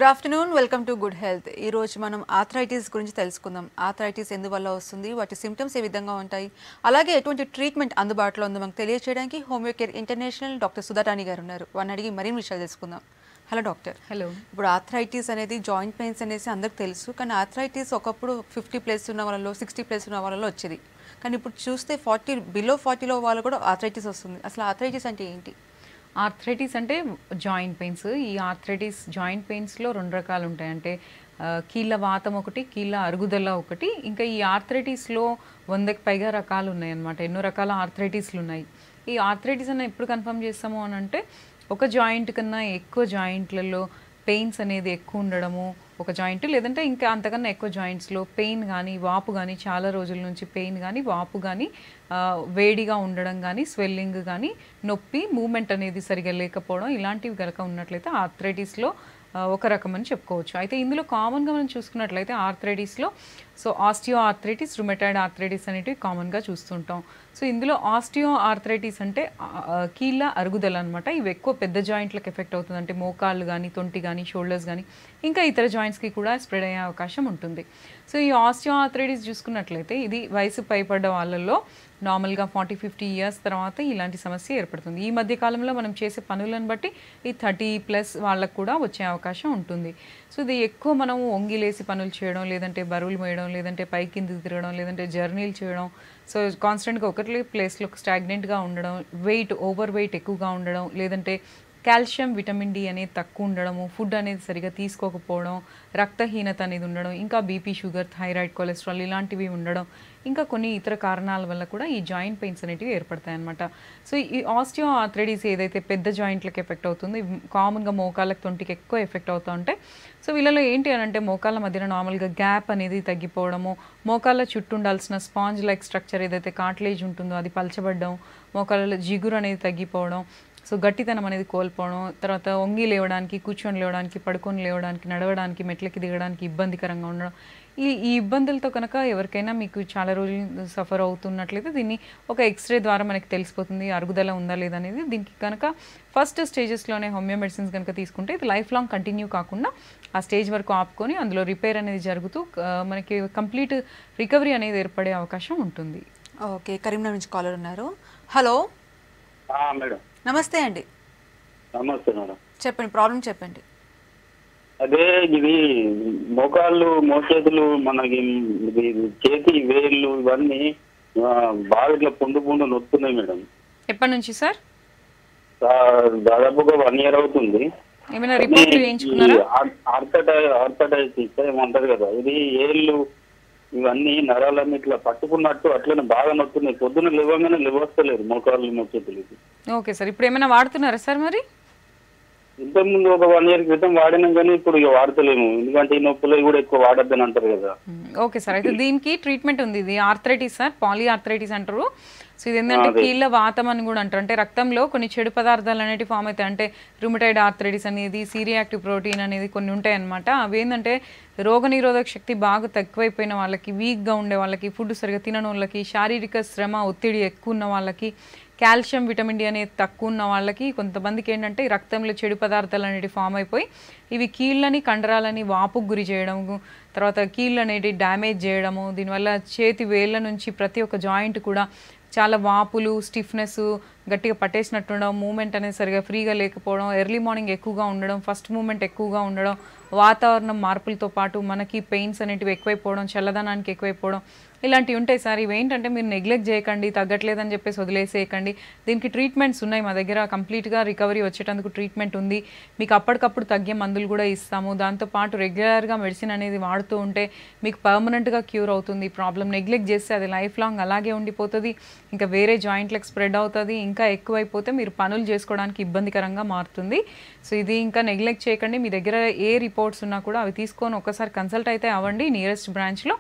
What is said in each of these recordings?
Good afternoon, welcome to good health. ఈ రోజు మనం ఆర్థరైటిస్ గురించి తెలుసుకుందాం. ఆర్థరైటిస్ ఎందువల్ల వస్తుంది, వాటి సిమ్టమ్స్ ఏ విధంగా ఉంటాయి, అలాగే ఎటువంటి ట్రీట్మెంట్ అందుబాటులో ఉందో మనకు తెలియజేయడానికి హోమియోకేర్ ఇంటర్నేషనల్ డాక్టర్ సుధారాణి గారు ఉన్నారు. వారిని అడిగి మరిన్ని విషయాలు తెలుసుకుందాం. Hello doctor. హలో. ఇప్పుడు ఆర్థరైటిస్ అనేది జాయింట్ పెయిన్స్ అనేసి అందరికి తెలుసు, కానీ ఆర్థరైటిస్ ఒకప్పుడు 50+ ఉన్న వాళ్ళలో 60+ ఉన్న వాళ్ళలో వచ్చేది, కానీ ఇప్పుడు చూస్తే 40 బిలో 40లో వాళ్ళు కూడా ఆర్థరైటిస్ వస్తుంది. అసలు ఆర్థరైటిస్ అంటే ఏంటి? ఆర్థరైటిస్ అంటే జాయింట్ పెయిన్స్. ఈ ఆర్థరైటిస్ జాయింట్ పెయిన్స్లో 2 రకాలు ఉంటాయి. అంటే కీళ్ళ వాతం ఒకటి, కీళ్ళ అరుగుదల ఒకటి. ఇంకా ఈ ఆర్థరైటిస్లో 100కి పైగా రకాలు ఉన్నాయి అన్నమాట. ఎన్నో రకాల ఆర్థరైటిస్లు ఉన్నాయి. ఈ ఆర్థరైటిస్ అన్న ఎప్పుడు కన్ఫర్మ్ చేస్తాము అని అంటే, ఒక జాయింట్ కన్నా ఎక్కువ జాయింట్లలో పెయిన్స్ అనేది ఎక్కువ ఉండడము ఒక జాయింట్, లేదంటే ఇంకా అంతకన్నా ఎక్కువ జాయింట్స్లో పెయిన్ కానీ వాపు కానీ, చాలా రోజుల నుంచి పెయిన్ కానీ వాపు కానీ, వేడిగా ఉండడం కానీ, స్వెల్లింగ్ కానీ, నొప్పి, మూమెంట్ అనేది సరిగా లేకపోవడం, ఇలాంటివి కనుక ఉన్నట్లయితే ఆర్థరైటిస్లో ఒక రకం అని చెప్పుకోవచ్చు. అయితే ఇందులో కామన్గా మనం చూసుకున్నట్లయితే ఆర్థరైటిస్లో ఆస్టియో ఆర్థరైటిస్, రుమటాయిడ్ ఆర్థరైటిస్ అనేటివి కామన్గా చూస్తుంటాం. సో ఇందులో ఆస్టియో ఆర్థరైటిస్ అంటే కీళ్ళ అరుగుదల అనమాట. ఇవి ఎక్కువ పెద్ద జాయింట్లకు ఎఫెక్ట్ అవుతుంది. అంటే మోకాళ్ళు కానీ, తొంటి కానీ, షోల్డర్స్ కానీ, ఇంకా ఇతర జాయింట్స్కి కూడా స్ప్రెడ్ అయ్యే అవకాశం ఉంటుంది. సో ఈ ఆస్టియో ఆర్థరైటిస్ చూసుకున్నట్లయితే ఇది వయసు పైపడ్డ వాళ్ళల్లో నార్మల్గా 40-50 ఇయర్స్ తర్వాత ఇలాంటి సమస్య ఏర్పడుతుంది. ఈ మధ్య కాలంలో మనం చేసే పనులను బట్టి ఈ 30+ వాళ్ళకు కూడా వచ్చే అవకాశం ఉంటుంది. సో ఇది ఎక్కువ మనం వంగిలేసి పనులు చేయడం, లేదంటే బరువులు మోయడం, లేదంటే పై కిందికి తిరగడం, లేదంటే జర్నీలు చేయడం, సో కాన్స్టెంట్గా ఒకటి ప్లేస్లో స్టాగ్నెంట్గా ఉండడం, ఓవర్ వెయిట్ ఎక్కువగా ఉండడం, లేదంటే కాల్షియం, విటమిన్ డి అనేది తక్కువ ఉండడము, ఫుడ్ అనేది సరిగా తీసుకోకపోవడం, రక్తహీనత అనేది ఉండడం, ఇంకా బీపీ, షుగర్, థైరాయిడ్, కొలెస్ట్రాల్ ఇలాంటివి ఉండడం, ఇంకా కొన్ని ఇతర కారణాల వల్ల కూడా ఈ జాయింట్ పెయిన్స్ అనేటివి ఏర్పడతాయి అన్నమాట. సో ఈ ఆస్టియో ఆర్థరైటిస్ ఏదైతే పెద్ద జాయింట్లకు ఎఫెక్ట్ అవుతుంది, కామన్గా మోకాళ్ళకి, తొంటికి ఎక్కువ ఎఫెక్ట్ అవుతూ ఉంటాయి. సో వీళ్ళలో ఏంటి అని అంటే, మోకాళ్ళ మధ్యన నార్మల్గా గ్యాప్ అనేది తగ్గిపోవడము, మోకాళ్ళ చుట్టూ ఉండాల్సిన స్పాంజ్ లైక్ స్ట్రక్చర్ ఏదైతే కార్టిలేజ్ ఉంటుందో అది పలచబడడం, మోకాళ్ళ జిగురు అనేది తగ్గిపోవడం, సో గట్టితనం అనేది కోల్పోవడం, తర్వాత వంగి లేవడానికి, కూర్చొని లేవడానికి, పడుకొని లేవడానికి, నడవడానికి, మెట్లకి దిగడానికి ఇబ్బందికరంగా ఉండడం, ఈ ఇబ్బందులతో కనుక ఎవరికైనా మీకు చాలా రోజులు సఫర్ అవుతున్నట్లయితే దీన్ని ఒక ఎక్స్రే ద్వారా మనకి తెలిసిపోతుంది అరుగుదల ఉందా లేదా అనేది. దీనికి కనుక ఫస్ట్ స్టేజెస్లోనే హోమియో మెడిసిన్స్ కనుక తీసుకుంటే ఇది లైఫ్ లాంగ్ కంటిన్యూ కాకుండా ఆ స్టేజ్ వరకు ఆపుకొని అందులో రిపేర్ అనేది జరుగుతూ మనకి కంప్లీట్ రికవరీ అనేది ఏర్పడే అవకాశం ఉంటుంది. ఓకే, కరీంనగర్ నుంచి కాలర్ ఉన్నారు. Hello madam. నమస్తే అండి. నమస్తే మేడం. చెప్పండి, ప్రాబ్లం చెప్పండి. అదే ఇది మోకాళ్ళు, మోచేతులు, మనకి ఇది చేతి వేళ్ళు ఇవన్నీ బాగా ఇట్లా పుండు నొస్తున్నాయి మేడం. ఎప్పటి నుంచి సార్? దాదాపుగా 1 year అవుతుంది. ఏమైనా రిపోర్ట్ చేయించుకున్నారా? ఆర్థరైటిస్ ఏమంటారు కదా, ఇది ఏళ్ళు ఇవన్నీ నరాలన్నీ ఇట్లా పట్టుకున్నట్టు అట్లనే బాగా నొస్తున్నాయి. పొద్దున లేవగానే లేవస్తలేదు మోకాళ్ళు, మోచేతులు. ఓకే సార్, ఇప్పుడు ఏమైనా వాడుతున్నారా సార్ మరి? ఇంతకుముందు ఒక 1 year క్రితం వాడినాం, కానీ ఇప్పుడు ఇక వాడతలేము. ఎందుకంటే ఈ నొప్పులు కూడా ఎక్కువ వాడద్దని అంటారు కదా. ఓకే సార్, అయితే దీనికి ట్రీట్మెంట్ ఉంది. ఇది ఆర్థరైటిస్ సార్, పాలీ ఆర్థరైటిస్ అంటారు. సో ఇది ఏంటంటే కీళ్ళ వాతం అని కూడా అంటారు. అంటే రక్తంలో కొన్ని చెడు పదార్థాలు అనేవి ఫామ్ అవుతాయి. అంటే రుమటాయిడ్ ఆర్థరైటిస్ అనేది, సీరియాక్టివ్ ప్రోటీన్ అనేది కొన్ని ఉంటాయి అన్నమాట. అవి ఏంటంటే రోగనిరోధక శక్తి బాగా తక్కువైపోయిన వాళ్ళకి, వీక్గా ఉండే వాళ్ళకి, ఫుడ్ సరిగా తినని వాళ్ళకి, శారీరక శ్రమ, ఒత్తిడి ఎక్కువ ఉన్న వాళ్ళకి, కాల్షియం, విటమిన్ డి అనేది తక్కువ ఉన్న వాళ్ళకి, కొంతమందికి ఏంటంటే రక్తంలో చెడు పదార్థాలు అనేవి ఫామ్ అయిపోయి ఇవి కీళ్ళని, కండరాలని వాపుకు గురి చేయడము, తర్వాత కీళ్ళు అనేవి డ్యామేజ్ చేయడము, దీనివల్ల చేతి వేళ్ళ నుంచి ప్రతి ఒక్క జాయింట్ కూడా చాలా వాపులు, స్టిఫ్నెస్, గట్టిగా పట్టేసినట్టు ఉండడం, మూమెంట్ అనేది సరిగా ఫ్రీగా లేకపోవడం, ఎర్లీ మార్నింగ్ ఎక్కువగా ఉండడం, ఫస్ట్ మూమెంట్ ఎక్కువగా ఉండడం, వాతావరణం మార్పులతో పాటు మనకి పెయిన్స్ అనేటివి ఎక్కువైపోవడం, చల్లదనానికి ఎక్కువైపోవడం, ఇలాంటివి ఉంటాయి సార్. ఇవి ఏంటంటే మీరు నెగ్లెక్ట్ చేయకండి, తగ్గట్లేదని చెప్పేసి వదిలేసేయకండి. దీనికి ట్రీట్మెంట్స్ ఉన్నాయి మా దగ్గర. కంప్లీట్గా రికవరీ వచ్చేటందుకు ట్రీట్మెంట్ ఉంది. మీకు అప్పటికప్పుడు తగ్గే మందులు కూడా ఇస్తాము. దాంతోపాటు రెగ్యులర్గా మెడిసిన్ అనేది వాడుతూ ఉంటే మీకు పర్మనెంట్గా క్యూర్ అవుతుంది. ప్రాబ్లం నెగ్లెక్ట్ చేస్తే అది లైఫ్ లాంగ్ అలాగే ఉండిపోతుంది. ఇంకా వేరే జాయింట్లకు స్ప్రెడ్ అవుతుంది. ఇంకా ఎక్కువైపోతే మీరు పనులు చేసుకోవడానికి ఇబ్బందికరంగా మారుతుంది. సో ఇది ఇంకా నెగ్లెక్ట్ చేయకండి. మీ దగ్గర ఏ రిపోర్ట్స్ ఉన్నా కూడా అవి తీసుకొని ఒకసారి కన్సల్ట్ అయితే అవ్వండి నియరెస్ట్ బ్రాంచ్లో.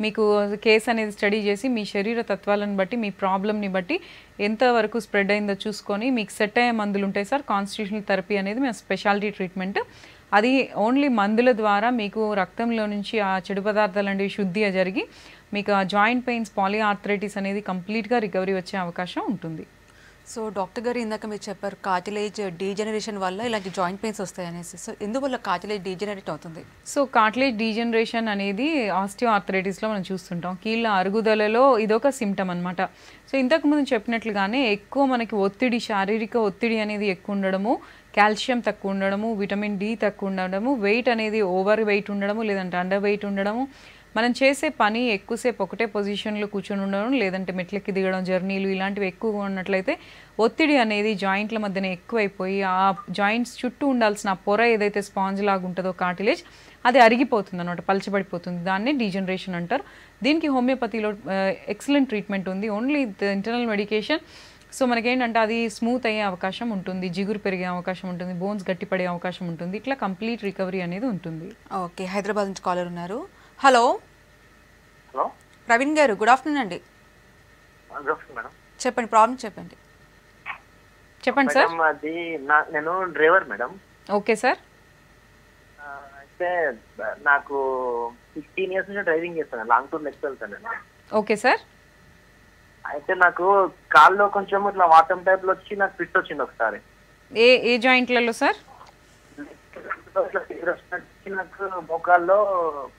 మీకు కేసు అనేది స్టడీ చేసి మీ శరీర తత్వాలను బట్టి, మీ ప్రాబ్లమ్ని బట్టి ఎంతవరకు స్ప్రెడ్ అయిందో చూసుకొని మీకు సెట్ అయ్యే మందులు ఉంటాయి సార్. కాన్స్టిట్యూషనల్ థెరపీ అనేది మా స్పెషాలిటీ ట్రీట్మెంట్. అది ఓన్లీ మందుల ద్వారా మీకు రక్తంలో నుంచి ఆ చెడు పదార్థాలు అనేవి శుద్ధిగా జరిగి మీకు ఆ జాయింట్ పెయిన్స్, పాలీ ఆర్థరైటిస్ అనేది కంప్లీట్గా రికవరీ వచ్చే అవకాశం ఉంటుంది. సో డాక్టర్ గారు ఇందాక మీరు చెప్పారు కార్టిలేజ్ డీజనరేషన్ వల్ల ఇలాంటి జాయింట్ పెయిన్స్ వస్తాయి అనేసి. సో ఎందువల్ల కార్టిలేజ్ డీజనరేట్ అవుతుంది? సో కార్టిలేజ్ డీజనరేషన్ అనేది ఆస్టియో ఆర్థరైటిస్లో మనం చూస్తుంటాం. కీళ్ళ అరుగుదలలో ఇదొక సిమ్టమ్ అనమాట. సో ఇంతకుముందు చెప్పినట్లుగానే ఎక్కువ మనకి ఒత్తిడి, శారీరక ఒత్తిడి అనేది ఎక్కువ ఉండడము, కాల్షియం తక్కువ ఉండడము, విటమిన్ డి తక్కువ ఉండడము, వెయిట్ అనేది ఓవర్ వెయిట్ ఉండడము లేదంటే అండర్ వెయిట్ ఉండడము, మనం చేసే పని ఎక్కువసేపు ఒకటే పొజిషన్లో కూర్చొని ఉండడం లేదంటే మెట్లెక్కి దిగడం, జర్నీలు ఇలాంటివి ఎక్కువగా ఉన్నట్లయితే ఒత్తిడి అనేది జాయింట్ల మధ్యన ఎక్కువైపోయి ఆ జాయింట్స్ చుట్టూ ఉండాల్సిన పొర ఏదైతే స్పాంజ్ లాగా ఉంటుందో కార్టిలేజ్ అది అరిగిపోతుంది అనమాట, పలచబడిపోతుంది. దాన్నే డీజనరేషన్ అంటారు. దీనికి హోమియోపతిలో ఎక్సలెంట్ ట్రీట్మెంట్ ఉంది. Only internal medication. సో మనకేంటంటే అది స్మూత్ అయ్యే అవకాశం ఉంటుంది, జిగురు పెరిగే అవకాశం ఉంటుంది, బోన్స్ గట్టిపడే అవకాశం ఉంటుంది. ఇట్లా కంప్లీట్ రికవరీ అనేది ఉంటుంది. ఓకే, హైదరాబాద్ నుంచి కాలర్ ఉన్నారు. హలో హలో ప్రవీణ్ గారు, గుడ్ ఆఫ్టర్నూన్ అండి. మేడం చెప్పండి, ప్రాబ్లం చెప్పండి. చెప్పండి సార్. మేడం, అది నేను డ్రైవర్ మేడం. Okay sir. అయితే నాకు 15 years నుంచి డ్రైవింగ్ చేస్తాను, లాంగ్ టూర్ లెక్క వెళ్తాను. Okay sir. అయితే నాకు కాల్లో కొంచెం ఇట్లా వాతం టైప్ లో వచ్చి నాకు ఫిట్ వచ్చింది ఒకసారి. ఏ ఏ జాయింట్లలో సార్? నాకు మోకాల్లో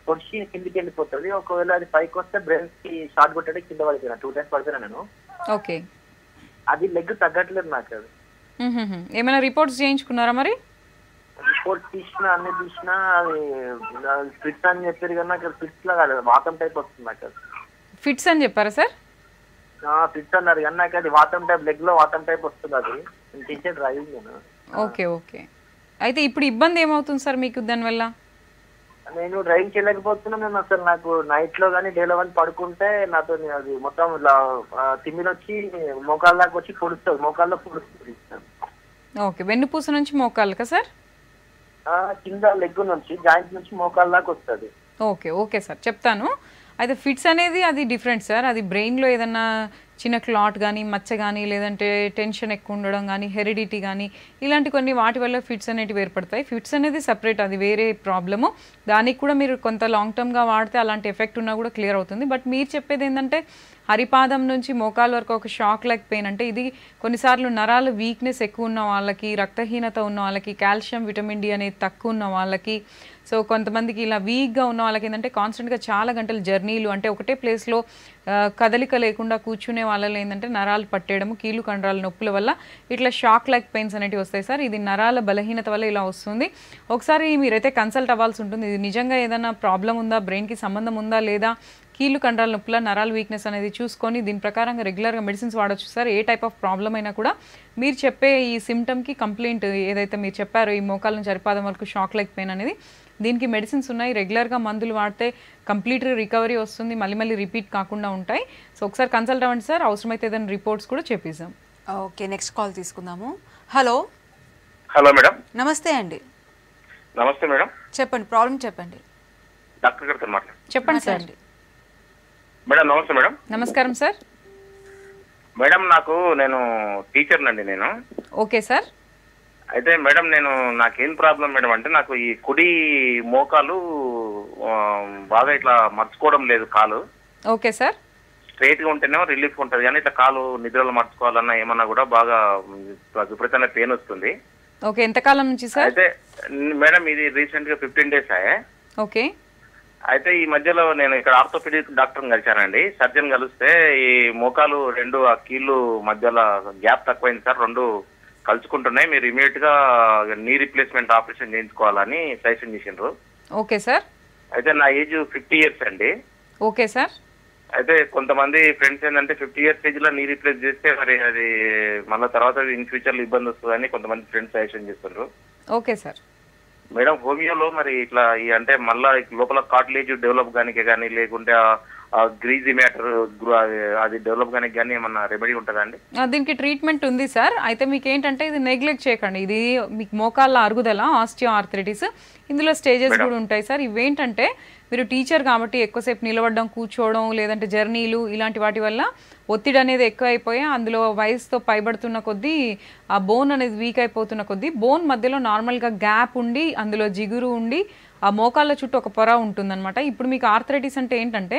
పొడిచి కిందికి వెళ్ళిపోతుంది. ఒకవేళ అది పైకి వస్తే బ్రెయిన్ కి షార్ట్ కొట్టడం కింద పడిపోయినా, 2 times పడిపోయినా నేను. ఓకే. అది లెగ్ తగ్గట్లేదు నాకు. అది ఏమైనా రిపోర్ట్స్ చేయించుకున్నారా మరి? రిపోర్ట్ తీసినా అన్ని తీసినా అది ఫిట్స్ అని చెప్పారు కానీ నాకు ఫిట్స్ లా కాదు, వాతం టైప్ వస్తుంది నాకు. అది ఫిట్స్ అని చెప్పారా సార్? ఫిట్స్ అన్నారు కానీ నాకు అది వాతం టైప్, లెగ్ లో వాతం టైప్ వస్తుంది. అది నేను తీసే డ్రైవింగ్ నేను. Okay okay. అయితే ఇప్పుడు ఇబ్బంది ఏమవుతుంది సార్ మీకు దానివల్ల? నేను డ్రైవింగ్ చేయలేకపోతున్నా. నేను అసలు నాకు నైట్ లో కానీ డేలో కానీ పడుకుంటే నాతో అది మొత్తం ఇలా తిమ్మిడి వచ్చి మోకాళ్ళ దాకా వచ్చి పొడుస్తుంది, మోకాళ్ళలో పొడుస్తుంది. ఓకే, వెన్నుపూస నుంచి మోకాళ్ళకా సార్? కింద లెగ్ నుంచి జాయింట్ నుంచి మోకాళ్ళ దాకా వస్తుంది. ఓకే ఓకే సార్, చెప్తాను. అయితే ఫిట్స్ అనేది అది డిఫరెంట్ సార్. అది బ్రెయిన్లో ఏదన్నా చిన్న క్లాట్ కానీ, మచ్చ కానీ, లేదంటే టెన్షన్ ఎక్కువ ఉండడం కానీ, హెరిడిటీ కానీ ఇలాంటి కొన్ని వాటి వల్ల ఫిట్స్ అనేటివి ఏర్పడతాయి. ఫిట్స్ అనేది సపరేట్, అది వేరే ప్రాబ్లము. దానికి కూడా మీరు కొంత లాంగ్ టర్మ్గా వాడితే అలాంటి ఎఫెక్ట్ ఉన్నా కూడా క్లియర్ అవుతుంది. బట్ మీరు చెప్పేది ఏంటంటే హరిపాదం నుంచి మోకాల వరకు ఒక షాక్ లైక్ పెయిన్. అంటే ఇది కొన్నిసార్లు నరాల వీక్నెస్ ఎక్కువ ఉన్న వాళ్ళకి, రక్తహీనత ఉన్న వాళ్ళకి, కాల్షియం విటమిన్ డి అనేది తక్కువ ఉన్న వాళ్ళకి, సో కొంతమందికి ఇలా వీక్గా ఉన్న వాళ్ళకి ఏంటంటే కాన్స్టెంట్గా చాలా గంటలు జర్నీలు, అంటే ఒకటే ప్లేస్లో కదలిక లేకుండా కూర్చునే వాళ్ళలో ఏంటంటే నరాలు పట్టేయడము, కీలు కండరాల నొప్పుల వల్ల ఇట్లా షాక్ లైక్ పెయిన్స్ అనేవి వస్తాయి సార్. ఇది నరాల బలహీనత వల్ల ఇలా వస్తుంది. ఒకసారి మీరైతే కన్సల్ట్ అవ్వాల్సి ఉంటుంది. ఇది నిజంగా ఏదైనా ప్రాబ్లం ఉందా, బ్రెయిన్కి సంబంధం ఉందా లేదా, కీలు కండరాల నొప్పుల, నరాల వీక్నెస్ అనేది చూసుకొని దీని ప్రకారంగా రెగ్యులర్గా మెడిసిన్స్ వాడచ్చు sir. A type of problem అయినా కూడా మీరు చెప్పే ఈ సిమ్టమ్కి కంప్లైంట్ ఏదైతే మీరు చెప్పారో, ఈ మోకాల నుంచి అరిపాదం వరకు షాక్ లైక్ పెయిన్ అనేది, దీనికి మెడిసిన్స్ ఉన్నాయి. రెగ్యులర్గా మందులు వాడితే కంప్లీట్ రికవరీ వస్తుంది, మళ్ళీ మళ్ళీ రిపీట్ కాకుండా ఉంటాయి. సో ఒకసారి కన్సల్ట్ అవ్వండి సార్. అవసరమైతే ఏదైనా రిపోర్ట్స్ కూడా చెప్పేసాం. ఓకే, నెక్స్ట్ కాల్ తీసుకుందాము. Hello hello madam. నమస్తే అండి. నమస్తే మేడం. చెప్పండి, ప్రాబ్లం చెప్పండి. డాక్టర్ గారితో మాట్లాడు. చెప్పండి సార్. మేడం నమస్తే మేడం. నమస్కారం సార్. మేడం నేను టీచర్నండి నేను. Okay sir. అయితే మేడం నాకేం ప్రాబ్లం మేడం అంటే నాకు ఈ కుడి మోకాలు బాగా ఇట్లా మర్చుకోవడం లేదు కాలు. Okay sir. స్ట్రైట్ గా ఉంటేనేమో రిలీఫ్ ఉంటుంది కానీ ఇట్లా కాలు నిద్రలో మర్చుకోవాలన్నా ఏమన్నా కూడా బాగా విపరీతమైన పెయిన్ వస్తుంది. ఓకే, ఎంతకాలం నుంచి సార్? అయితే మేడం ఇది రీసెంట్ గా 15 days అయ్యే. ఓకే. అయితే ఈ మధ్యలో నేను ఇక్కడ ఆర్థోపెడిక్ డాక్టర్ని కలిశానండి. సర్జన్ కలిస్తే ఈ మోకాలు రెండు ఆ కీళ్ళు మధ్యలో గ్యాప్ తక్కువైంది సార్, రెండు కలుసుకుంటున్నాయి, మీరు ఇమీడియట్ గా నీ రీప్లేస్మెంట్ ఆపరేషన్ చేయించుకోవాలని సజెషన్ చేసిండ్రు. Okay sir. అయితే నా ఏజ్ 50 years అండి. Okay sir. అయితే కొంతమంది ఫ్రెండ్స్ ఏంటంటే 50 years ఏజ్ లో నీ రీప్లేస్ చేస్తే మరి అది మళ్ళీ తర్వాత ఇన్ ఫ్యూచర్ లో ఇబ్బంది వస్తుందని కొంతమంది ఫ్రెండ్స్ సజెషన్ చేస్తుండ్రు. Okay sir. మేడం హోమియోలో మరి ఇట్లా అంటే మళ్ళా లోపల కార్టిలేజ్ డెవలప్ కానీ లేకుంటే గ్రీజీ మ్యాటర్ అది డెవలప్ కానీ ఏమన్నా రెమెడీ ఉంటుందా అండి? దీనికి ట్రీట్మెంట్ ఉంది సార్. అయితే మీకు ఏంటంటే ఇది నెగ్లెక్ట్ చేయకండి. ఇది మీకు మోకాళ్ళ అరుగుదల, ఆస్టియో ఆర్థరైటిస్, ఇందులో స్టేజెస్ కూడా ఉంటాయి సార్. ఇవేంటంటే మీరు టీచర్ కాబట్టి ఎక్కువసేపు నిలబడడం, కూర్చోవడం, లేదంటే జర్నీలు ఇలాంటి వాటి వల్ల ఒత్తిడి అనేది ఎక్కువ అయిపోయి అందులో వయసుతో పైబడుతున్న కొద్దీ ఆ బోన్ అనేది వీక్ అయిపోతున్న కొద్దీ బోన్ మధ్యలో నార్మల్గా గ్యాప్ ఉండి అందులో జిగురు ఉండి ఆ మోకాళ్ళ చుట్టూ ఒక పొర ఉంటుందన్నమాట. ఇప్పుడు మీకు ఆర్థరైటిస్ అంటే ఏంటంటే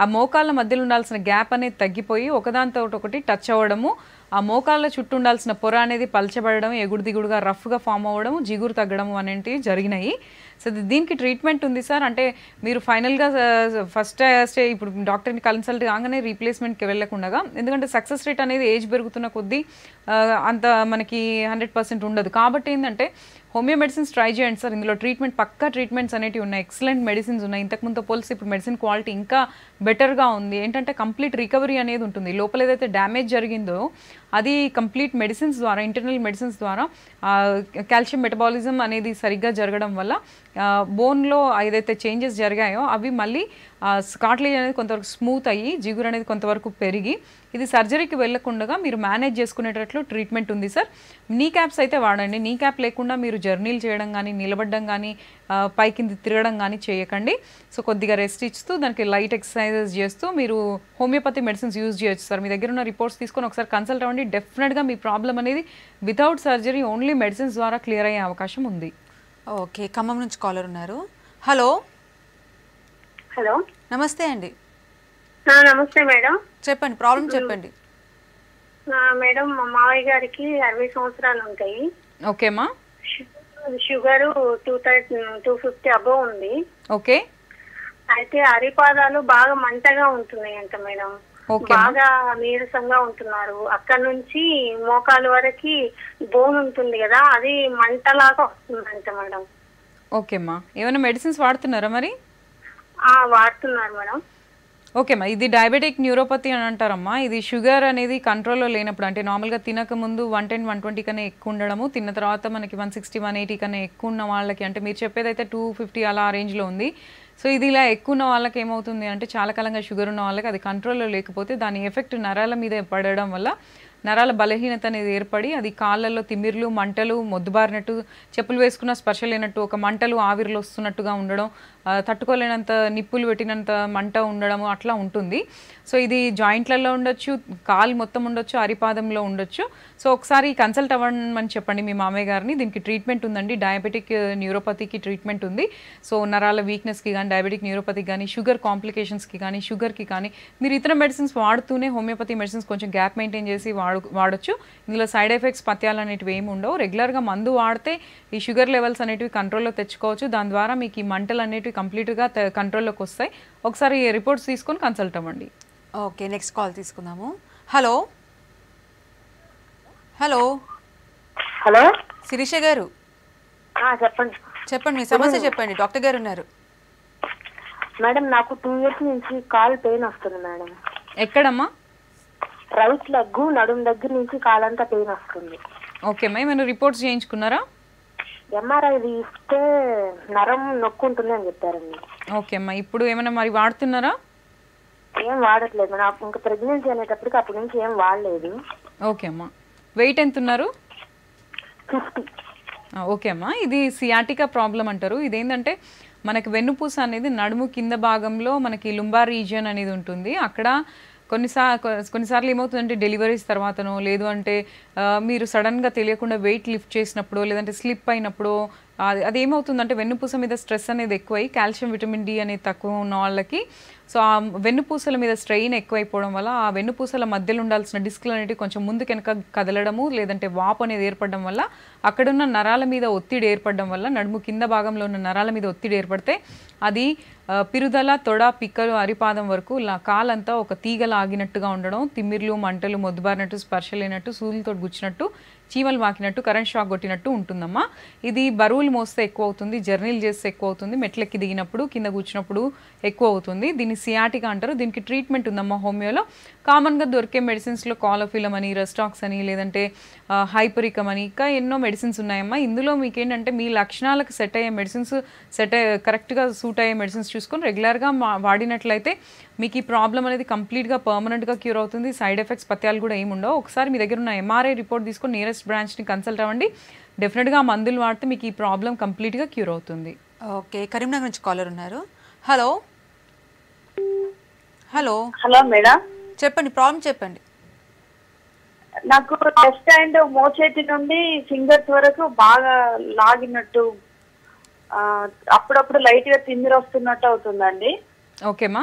ఆ మోకాళ్ళ మధ్యలో ఉండాల్సిన గ్యాప్ అనేది తగ్గిపోయి ఒకదానితో ఒకటి టచ్ అవ్వడము, ఆ మోకాళ్ళ చుట్టూ ఉండాల్సిన పొర అనేది పలచబడడం, ఎగుడు దిగుడుగా రఫ్గా ఫామ్ అవ్వడం, జిగురు తగ్గడం అనేవి జరిగినాయి. సో దీనికి ట్రీట్మెంట్ ఉంది సార్. అంటే మీరు ఫైనల్గా ఫస్ట్ ఇప్పుడు డాక్టర్ని కన్సల్ట్ కాగానే రీప్లేస్మెంట్కి వెళ్ళకుండా, ఎందుకంటే సక్సెస్ రేట్ అనేది ఏజ్ పెరుగుతున్న కొద్దీ అంత మనకి 100% ఉండదు. కాబట్టి ఏంటంటే హోమియో మెడిసిన్స్ ట్రై చేయండి సార్. ఇందులో ట్రీట్మెంట్ పక్కా ట్రీట్మెంట్స్ అనేవి ఉన్నాయి, ఎక్సలెంట్ మెడిసిన్స్ ఉన్నాయి. ఇంతకుముందు పోలిసి ఇప్పుడు మెడిసిన్ క్వాలిటీ ఇంకా బెటర్గా ఉంది. ఏంటంటే కంప్లీట్ రికవరీ అనేది ఉంటుంది. లోపల ఏదైతే డ్యామేజ్ జరిగిందో అది కంప్లీట్ మెడిసిన్స్ ద్వారా, ఇంటర్నల్ మెడిసిన్స్ ద్వారా కాల్షియం మెటబాలిజం అనేది సరిగ్గా జరగడం వల్ల బోన్లో ఏదైతే చేంజెస్ జరిగాయో అవి మళ్ళీ కార్టిలేజ్ అనేది కొంతవరకు స్మూత్ అయ్యి జిగురు అనేది కొంతవరకు పెరిగి ఇది సర్జరీకి వెళ్ళకుండా మీరు మేనేజ్ చేసుకునేటట్లు ట్రీట్మెంట్ ఉంది సార్. నీ క్యాప్స్ అయితే వాడండి. నీ క్యాప్ లేకుండా మీరు జర్నీలు చేయడం కానీ, నిలబడడం కానీ, పైకింది తిరగడం కానీ చేయకండి. సో కొద్దిగా రెస్ట్ ఇస్తూ దానికి లైట్ ఎక్సర్సైజెస్ చేస్తూ మీరు హోమియోపతి మెడిసిన్స్ యూజ్ చేయొచ్చు సార్. మీ దగ్గర ఉన్న రిపోర్ట్స్ తీసుకొని ఒకసారి కన్సల్ట్ అవ్వండి. డెఫినెట్గా మీ ప్రాబ్లం అనేది వితౌట్ సర్జరీ ఓన్లీ మెడిసిన్స్ ద్వారా క్లియర్ అయ్యే అవకాశం ఉంది. ఓకే, ఖమ్మం నుంచి కాలర్ ఉన్నారు. హలో. హలో, నమస్తే అండి. నమస్తే మేడం. చెప్పండి, ప్రాబ్లం చెప్పండి. మేడం, మా మావయ్య గారికి 60 సంవత్సరాలు ఉంటాయి. ఓకేమా. షుగర్ 250 అబోవ్ ఉంది. ఓకే. అయితే అరిపాదాలు బాగా మంటగా ఉంటున్నాయి అంట మేడం. బాగా నీరసంగా ఉంటున్నారు. అక్కడ నుంచి మోకాలు వరకు బోన్ ఉంటుంది కదా, అది మంటలాగా వస్తుందంట మేడం. ఓకేమ్మా. ఏమైనా మెడిసిన్స్ వాడుతున్నారా మరి? వాడుతున్నారు మేడం. ఓకేమ్మా. ఇది డయాబెటిక్ న్యూరోపతి అని అంటారమ్మా. ఇది షుగర్ అనేది కంట్రోల్లో లేనప్పుడు, అంటే నార్మల్గా తినక ముందు 110, 120 కన్నా ఎక్కువ ఉండడము, తిన్న తర్వాత మనకి 160, 180 కన్నా ఎక్కువ ఉన్న వాళ్ళకి, అంటే మీరు చెప్పేదైతే 250 అలా ఆ రేంజ్లో ఉంది. సో ఇది ఇలా ఎక్కువ ఉన్న వాళ్ళకి ఏమవుతుంది అంటే చాలా కాలంగా షుగర్ ఉన్న వాళ్ళకి అది కంట్రోల్లో లేకపోతే దాని ఎఫెక్ట్ నరాల మీద పడడం వల్ల నరాల బలహీనత అనేది ఏర్పడి అది కాళ్ళల్లో తిమ్మిర్లు, మంటలు, మొద్దుబారినట్టు, చెప్పులు వేసుకున్న స్పర్శ లేనట్టు, ఒక మంటలు ఆవిరిలో వస్తున్నట్టుగా ఉండడం, తట్టుకోలేనంత నిప్పులు పెట్టినంత మంట ఉండడం అట్లా ఉంటుంది. సో ఇది జాయింట్లలో ఉండొచ్చు, కాలు మొత్తం ఉండొచ్చు, అరిపాదంలో ఉండొచ్చు. సో ఒకసారి కన్సల్ట్ అవ్వమని చెప్పండి మీ మామయ్య గారిని. దీనికి ట్రీట్మెంట్ ఉందండి. డయాబెటిక్ న్యూరోపతికి ట్రీట్మెంట్ ఉంది. సో నరాల వీక్నెస్కి కానీ, డయాబెటిక్ న్యూరోపతికి కానీ, షుగర్ కాంప్లికేషన్స్కి కానీ, షుగర్కి కానీ మీరు ఇతర మెడిసిన్స్ వాడుతూనే హోమియోపతి మెడిసిన్స్ కొంచెం గ్యాప్ మెయింటైన్ చేసి వాడొచ్చు. ఇందులో సైడ్ ఎఫెక్ట్స్ పత్యాలు అనేటివి ఏమి ఉండవు. రెగ్యులర్గా మందు వాడితే ఈ షుగర్ లెవెల్స్ అనేటివి కంట్రోల్లో తెచ్చుకోవచ్చు. దాని ద్వారా మీకు ఈ మంటలు అనేటివి కంప్లీట్గా కంట్రోల్లోకి వస్తాయి. ఒకసారి రిపోర్ట్స్ తీసుకొని కన్సల్ట్ అవ్వండి. ఓకే, నెక్స్ట్ కాల్ తీసుకుందాము. హలో. హలో. హలో, శిరీష గారు. చెప్పండి. చెప్పండి, మీ సమస్య చెప్పండి, డాక్టర్ గారు ఉన్నారు. మేడం, నాకు 2 years నుంచి కాల్ పెయిన్ వస్తుంది మేడం. ఎక్కడమ్మా? రైట్ లెగ్ నడుం దగ్గర నుంచి కాలంతా పెయిన్ వస్తుంది. ఓకే అమ్మా. ఏమైనా రిపోర్ట్స్ చేయించుకున్నారా? ఎంఆర్ఐ తీస్తే నరం నొక్కుంటుంది అని చెప్పారండి. ఓకే అమ్మా. ఇప్పుడు ఏమైనా మరి వాడుతున్నారా? ఏం వాడట్లేదు. నాకు ఇంకా ప్రెగ్నెన్సీ అనేటప్పటికి అప్పటి నుంచి ఏం వాడలేదు. ఓకే అమ్మా. వెయిట్ ఎంత ఉన్నారు? 50. ఓకే అమ్మా. ఇది సియాటికా ప్రాబ్లం అంటారు. ఇదేంటంటే మనకి వెన్నుపూస అనేది నడుము కింద భాగంలో మనకి లుంబార్ రీజియన్ అనేది ఉంటుంది. అక్కడ కొన్నిసార్లు ఏమవుతుందంటే డెలివరీస్ తర్వాతనో, లేదు అంటే మీరు సడన్గా తెలియకుండా వెయిట్ లిఫ్ట్ చేసినప్పుడు, లేదంటే స్లిప్ అయినప్పుడు అది ఏమవుతుందంటే వెన్నుపూస మీద స్ట్రెస్ అనేది ఎక్కువై కాల్షియం, విటమిన్ డి అనేది తక్కువ ఉన్న వాళ్ళకి సో ఆ వెన్నుపూసల మీద స్ట్రెయిన్ ఎక్కువైపోవడం వల్ల ఆ వెన్నుపూసల మధ్యలో ఉండాల్సిన డిస్క్లు అనేవి కొంచెం ముందు వెనక కదలడము, లేదంటే వాపు అనేది ఏర్పడడం వల్ల అక్కడున్న నరాల మీద ఒత్తిడి ఏర్పడడం వల్ల, నడుము కింద భాగంలో ఉన్న నరాల మీద ఒత్తిడి ఏర్పడితే అది పిరుదల, తొడ, పిక్కలు, అరిపాదం వరకు కాలంతా ఒక తీగల ఆగినట్టుగా ఉండడం, తిమ్మిర్లు, మంటలు, మొద్దుబారినట్టు, స్పర్శ లేనట్టు, సూదులతో గుచ్చినట్టు, చీమలు వాకినట్టు, కరెంట్ షాక్ కొట్టినట్టు ఉంటుందమ్మా. ఇది బరువులు మోస్తే ఎక్కువ అవుతుంది, జర్నీలు చేస్తే ఎక్కువ అవుతుంది, మెట్లెక్కి దిగినప్పుడు, కింద కూర్చున్నప్పుడు ఎక్కువ అవుతుంది. దీన్ని సియాటికా అంటారు. దీనికి ట్రీట్మెంట్ ఉందమ్మా హోమియోలో. కామన్గా దొరికే మెడిసిన్స్లో కాలోఫిలం అని, రెస్టాక్స్ అని, లేదంటే హైపరికమ్ అని, ఇంకా ఎన్నో మెడిసిన్స్ ఉన్నాయమ్మా. ఇందులో మీకు ఏంటంటే మీ లక్షణాలకు సెట్ అయ్యే మెడిసిన్స్, కరెక్ట్గా సూట్ అయ్యే మెడిసిన్స్ చూసుకొని రెగ్యులర్గా వాడినట్లయితే మీకు ఈ ప్రాబ్లం అనేది కంప్లీట్గా పర్మనెంట్గా క్యూర్ అవుతుంది. సైడ్ ఎఫెక్ట్స్ పత్యాలు కూడా ఏమి ఉండవు. ఒకసారి మీ దగ్గర ఉన్న ఎంఆర్ఐ రిపోర్ట్ తీసుకొని నియరెస్ట్ బ్రాంచ్ని కన్సల్ట్ అవ్వండి. డెఫినెట్గా మందులు వాడితే మీకు ఈ ప్రాబ్లం కంప్లీట్గా క్యూర్ అవుతుంది. ఓకే, కరీంనగర్ నుంచి కాలర్ ఉన్నారు. హలో. హలో. హలో మేడం, చెప్పండి, ప్రాబ్లం చెప్పండి. నాకు లెఫ్ట్ హ్యాండ్ మోచేతి నుండి ఫింగర్స్ వరకు బాగా లాగినట్టు, అప్పుడప్పుడు లైట్ గా తిమ్మిరి వస్తున్నట్టు అవుతుందండి. ఓకేమా.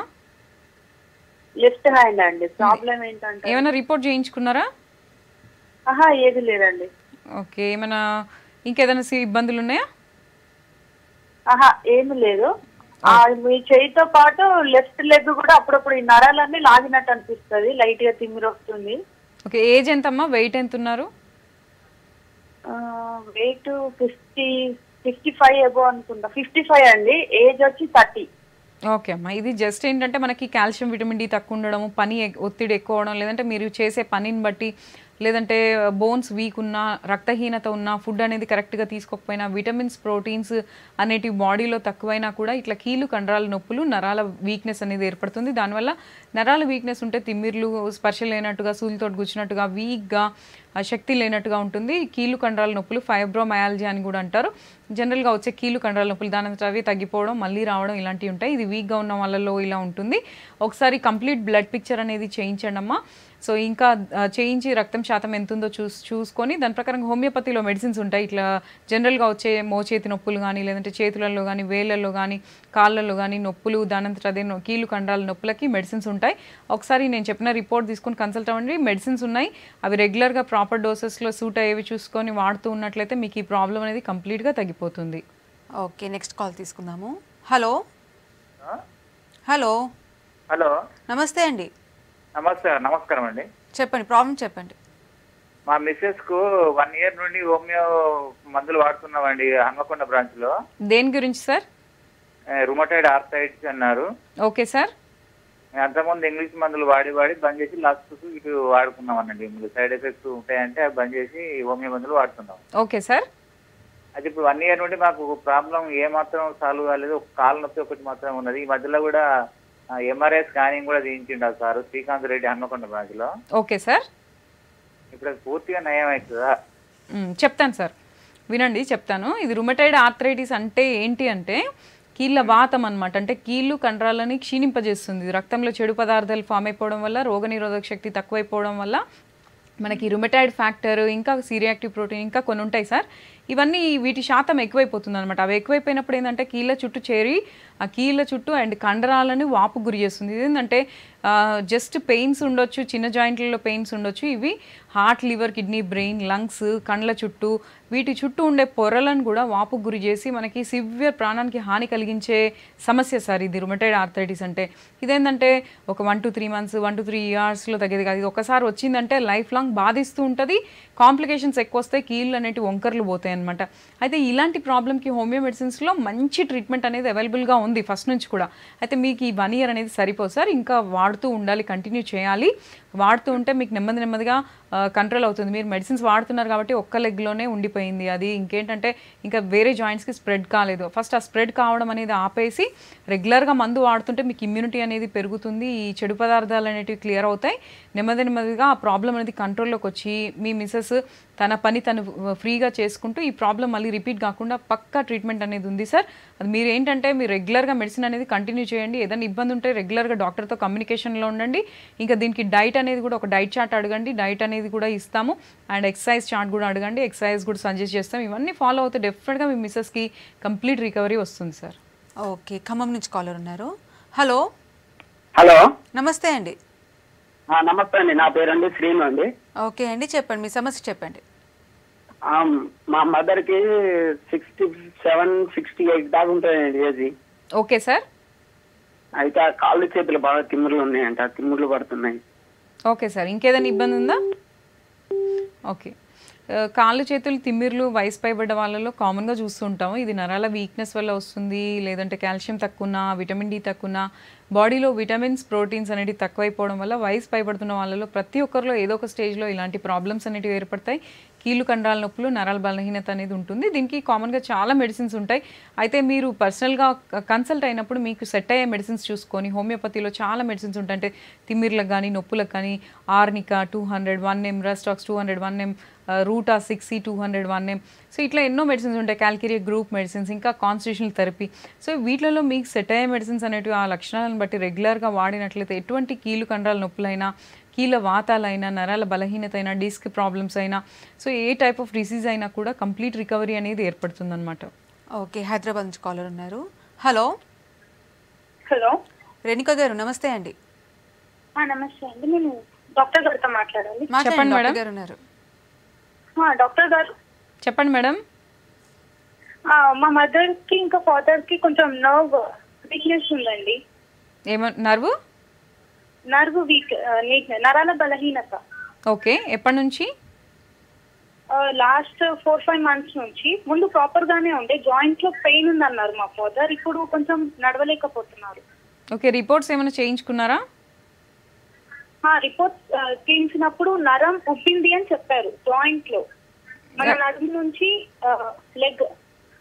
లెఫ్ట్ హ్యాండ్ అండి. ప్రాబ్లం ఏంటంటే ఏమైనా రిపోర్ట్ చేయించుకున్నారా? ఆహా ఏది లేదండి. ఓకే, ఏమైనా ఇంకేదైనా ఇబ్బందులు ఉన్నాయా? ఆహా ఏమి లేదు. మీ చేయితో పాటు లెఫ్ట్ లెగ్ కూడా అప్పుడప్పుడు ఈ నరాలన్నీ లాగినట్టు అనిపిస్తుంది, లైట్ గా తిమ్మిరి వస్తుంది. ఓకే, ఏజ్ ఎంతమ్మా, వెయిట్ ఎంత ఉన్నారు? వెయిట్ 55 అబో అనుకుంటా. 55 అండి, ఏజ్ వచ్చి 30. ఓకే అమ్మా, ఇది జస్ట్ ఏంటంటే మనకి కాల్షియం విటమిన్ డి తక్కువ ఉండడం, ఒత్తిడి ఎక్కువ అవడం, లేదంటే మీరు చేసే పనిని బట్టి, లేదంటే బోన్స్ వీక్ ఉన్నా, రక్తహీనత ఉన్నా, ఫుడ్ అనేది కరెక్ట్గా తీసుకోకపోయినా, విటమిన్స్ ప్రోటీన్స్ అనేటివి బాడీలో తక్కువైనా కూడా ఇట్లా కీలు కండరాల నొప్పులు, నరాల వీక్నెస్ అనేది ఏర్పడుతుంది. దానివల్ల నరాల వీక్నెస్ ఉంటే తిమ్మిర్లు, స్పర్శ లేనట్టుగా, సూలితో గుచ్చినట్టుగా, వీక్గా, శక్తి లేనట్టుగా ఉంటుంది. కీలు కండరాల నొప్పులు ఫైబ్రోమయాలజీ అని కూడా అంటారు. జనరల్గా వచ్చే కీలు కండరాల నొప్పులు దాని అవి తగ్గిపోవడం, మళ్ళీ రావడం ఇలాంటివి ఉంటాయి. ఇది వీక్గా ఉన్న వాళ్ళలో ఇలా ఉంటుంది. ఒకసారి కంప్లీట్ బ్లడ్ పిక్చర్ అనేది చేయించండి అమ్మా. సో ఇంకా చేయించి రక్తం శాతం ఎంత ఉందో చూసుకొని దాని ప్రకారం హోమియోపతిలో మెడిసిన్స్ ఉంటాయి. ఇట్లా జనరల్గా వచ్చే మోచేతి నొప్పులు కానీ, లేదంటే చేతులలో కానీ, వేళ్ళల్లో కానీ, కాళ్ళల్లో కానీ నొప్పులు, దానంతట అదే కీలు కండరాల నొప్పులకి మెడిసిన్స్ ఉంటాయి. ఒకసారి నేను చెప్పిన రిపోర్ట్ తీసుకొని కన్సల్ట్ అవ్వండి. మెడిసిన్స్ ఉన్నాయి, అవి రెగ్యులర్గా ప్రాపర్ డోసెస్లో సూట్ అయ్యేవి చూసుకొని వాడుతూ ఉన్నట్లయితే మీకు ఈ ప్రాబ్లం అనేది కంప్లీట్గా తగ్గిపోతుంది. ఓకే, నెక్స్ట్ కాల్ తీసుకుందాము. హలో హలో హలో, నమస్తే అండి. నమస్కారం అండి. చెప్పండి, ప్రాబ్లం చెప్పండి. మా మిస్సెస్ కు 1 year నుండి హోమియో మందులు వాడుతున్నామండి హన్మకొండ బ్రాంచ్ లో. దేని గురించి సార్? రుమటైడ్ ఆర్థరైటిస్ అన్నారు. Okay sir. అంతకుముందు ఇంగ్లీష్ మందులు వాడి బంద్ చేసి లాస్ట్ ఇటు వాడుకున్నామనండి. సైడ్ ఎఫెక్ట్స్ ఉంటాయంటే అవి బంద్ చేసి హోమియో మందులు వాడుతున్నాం. Okay sir. అది ఇప్పుడు 1 year నుండి మాకు ప్రాబ్లం ఏమాత్రం సాల్వ్ కాలేదు. ఒక కాలు నొప్పి ఒకటి మాత్రం ఉన్నది. ఈ మధ్యలో కూడా ఎంఆర్ఐ స్కానింగ్ కూడా చేయించిండు సార్ శ్రీకాంత్ రెడ్డి హన్మకొండ బ్రాంచ్ లో. Okay sir. ఇప్పుడు అది పూర్తిగా నయం అవుతుందా? చెప్తాను సార్, వినండి చెప్తాను. ఇది రుమటైడ్ ఆర్థరైటిస్ అంటే ఏంటి అంటే కీళ్ళ వాతం అనమాట. అంటే కీళ్ళు కండరాలని క్షీణింపజేస్తుంది. రక్తంలో చెడు పదార్థాలు ఫామ్ అయిపోవడం వల్ల, రోగనిరోధక శక్తి తక్కువైపోవడం వల్ల మనకి రుమటైడ్ ఫ్యాక్టర్, ఇంకా సిరియాక్టివ్ ప్రోటీన్, ఇంకా కొన్ని ఉంటాయి సార్. ఇవన్నీ వీటి శాతం ఎక్కువైపోతుంది అనమాట. అవి ఎక్కువైపోయినప్పుడు ఏంటంటే కీళ్ళ చుట్టూ చేరి ఆ కీళ్ళ చుట్టూ అండ్ కండరాలని వాపు గురి చేస్తుంది. ఇదేంటంటే జస్ట్ పెయిన్స్ ఉండొచ్చు, చిన్న జాయింట్లలో పెయిన్స్ ఉండొచ్చు. ఇవి heart, liver, kidney, brain, lungs, కండ్ల చుట్టూ, వీటి చుట్టూ ఉండే పొరలను కూడా వాపు గురి చేసి మనకి సివియర్ ప్రాణానికి హాని కలిగించే సమస్య సార్ ఇది రుమటైడ్ ఆర్థరైటిస్ అంటే. ఇదేంటంటే ఒక 1 to 3 months, 1 to 3 yearsలో తగ్గేది కాదు. ఇది ఒకసారి వచ్చిందంటే లైఫ్ లాంగ్ బాధిస్తూ ఉంటుంది. కాంప్లికేషన్స్ ఎక్కువ వస్తాయి, కీళ్ళు అనేవి వంకర్లు పోతాయి అనమాట. అయితే ఇలాంటి ప్రాబ్లమ్కి హోమియో మెడిసిన్స్లో మంచి ట్రీట్మెంట్ అనేది అవైలబుల్గా ఉంది ఫస్ట్ నుంచి కూడా. అయితే మీకు ఈ 1 year అనేది సరిపోదు సార్, ఇంకా వాడుతూ ఉండాలి, కంటిన్యూ చేయాలి. వాడుతూ ఉంటే మీకు నెమ్మదిగా కంట్రోల్ అవుతుంది. మీరు మెడిసిన్స్ వాడుతున్నారు కాబట్టి ఒక్క లెగ్లోనే ఉండిపోయింది అది. ఇంకేంటంటే ఇంకా వేరే జాయింట్స్కి స్ప్రెడ్ కాలేదు. ఫస్ట్ ఆ స్ప్రెడ్ కావడం అనేది ఆపేసి రెగ్యులర్గా మందు వాడుతుంటే మీకు ఇమ్యూనిటీ అనేది పెరుగుతుంది. ఈ చెడు పదార్థాలు అనేటివి క్లియర్ అవుతాయి. నెమ్మదిగా ఆ ప్రాబ్లం అనేది కంట్రోల్లోకి వచ్చి మీ మిస్సెస్ తన పని తను ఫ్రీగా చేసుకుంటూ ఈ ప్రాబ్లం మళ్ళీ రిపీట్ కాకుండా పక్కా ట్రీట్మెంట్ అనేది ఉంది సార్. అది మీరు ఏంటంటే మీరు రెగ్యులర్గా మెడిసిన్ అనేది కంటిన్యూ చేయండి. ఏదైనా ఇబ్బంది ఉంటే రెగ్యులర్గా డాక్టర్తో కమ్యూనికేషన్లో ఉండండి. ఇంకా దీనికి డైట్ అనేది కూడా ఒక డైట్ చార్ట్ అడగండి, డైట్ అనేది కూడా ఇస్తాము. అండ్ ఎక్సర్సైజ్ చార్ట్ కూడా అడగండి, ఎక్సర్సైజ్ కూడా సజెస్ట్ చేస్తాం. ఇవన్నీ ఫాలో అవుతే డెఫినెట్గా మీ మిస్సెస్కి కంప్లీట్ రికవరీ వస్తుంది సార్. ఓకే, ఖమ్మం నుంచి కాలర్ ఉన్నారు. హలో హలో, నమస్తే అండి. నమస్తే అండి. నా పేరండి శ్రీను అండి. ఓకే అండి, చెప్పండి మీ సమస్య చెప్పండి. మా మదర్కి 67, 68 దాకా ఉంటాయండి ఏజ్. Okay sir. అయితే ఆ కాళ్ళు చేతులు బాగా తిమ్ముర్లు ఉన్నాయంట, తిమ్ముర్లు పడుతున్నాయి. ఓకే సార్, ఇంకేదైనా ఇబ్బంది ఉందా? ఓకే, కాళ్ళు చేతులు తిమ్మిర్లు వయసు పైబడ్డ వాళ్ళలో కామన్గా చూస్తూ ఉంటాము. ఇది నరాల వీక్నెస్ వల్ల వస్తుంది, లేదంటే కాల్షియం తక్కువ, విటమిన్ డి తక్కువ, బాడీలో విటమిన్స్, ప్రోటీన్స్ అనేవి తక్కువైపోవడం వల్ల వయసు పైబడుతున్న వాళ్ళలో ప్రతి ఒక్కరిలో ఏదో ఒక స్టేజ్లో ఇలాంటి ప్రాబ్లమ్స్ అనేవి ఏర్పడతాయి. కీళ్ళు కండరాల నొప్పులు, నరాల బలహీనత అనేది ఉంటుంది. దీనికి కామన్గా చాలా మెడిసిన్స్ ఉంటాయి. అయితే మీరు పర్సనల్గా కన్సల్ట్ అయినప్పుడు మీకు సెట్ అయ్యే మెడిసిన్స్ చూసుకొని, హోమియోపతిలో చాలా మెడిసిన్స్ ఉంటాయి. అంటే తిమ్మిర్లకు కానీ, నొప్పులకు కానీ arnica 200 1M, రెస్టాక్స్ 200 1M, రూటా 6E 200 1M. So ఇట్లా ఎన్నో మెడిసిన్స్ ఉంటాయి. క్యాల్కేరియా గ్రూప్ మెడిసిన్స్, ఇంకా కాన్స్టిట్యూషనల్ థెరపీ. సో వీటిలో మీకు సెట్ అయ్యే మెడిసిన్స్ అనేవి ఆ లక్షణాలను బట్టి రెగ్యులర్గా వాడినట్లయితే ఎటువంటి కీళ్ళు కండరాల నొప్పులైనా, కీళ్ళ వాతాలైనా, నరాల బలహీనత అయినా, డిస్క్ ప్రాబ్లమ్స్ అయినా, so A type of disease అయినా కూడా కంప్లీట్ రికవరీ అనేది ఏర్పడుతుంది అనమాట. ఓకే, హైదరాబాద్ నుంచి కాలర్ ఉన్నారు. హలో హలో, రేణుక గారు నమస్తే అండి. నమస్తే అండి, నేను డాక్టర్ గారితో మాట్లాడాలి. చెప్పండి మేడం. గారు ఉన్నారు. డాక్టర్ గారు చెప్పండి మేడం. మా మదర్ కి ఇంకా ఫాదర్ కి కొంచెం నర్వ్ వీక్నెస్ ఉందండి. నర్వ్ వీక్, నరాల బలహీనత. ఓకే, ఎప్పటి నుంచి? లాస్ట్ 4-5 months నుంచి. ముందు ప్రాపర్ గానే ఉండే, జాయింట్ లో పెయిన్ ఉంది అన్నారు మా ఫాదర్. ఇప్పుడు కొంచెం నడవలేకపోతున్నారు. ఓకే, రిపోర్ట్స్ ఏమైనా చేయించుకున్నారా? రిపోర్ట్స్ చేయించినప్పుడు నరం ఉబ్బింది అని చెప్పారు. జాయింట్ లో మన నడుము నుంచి లెగ్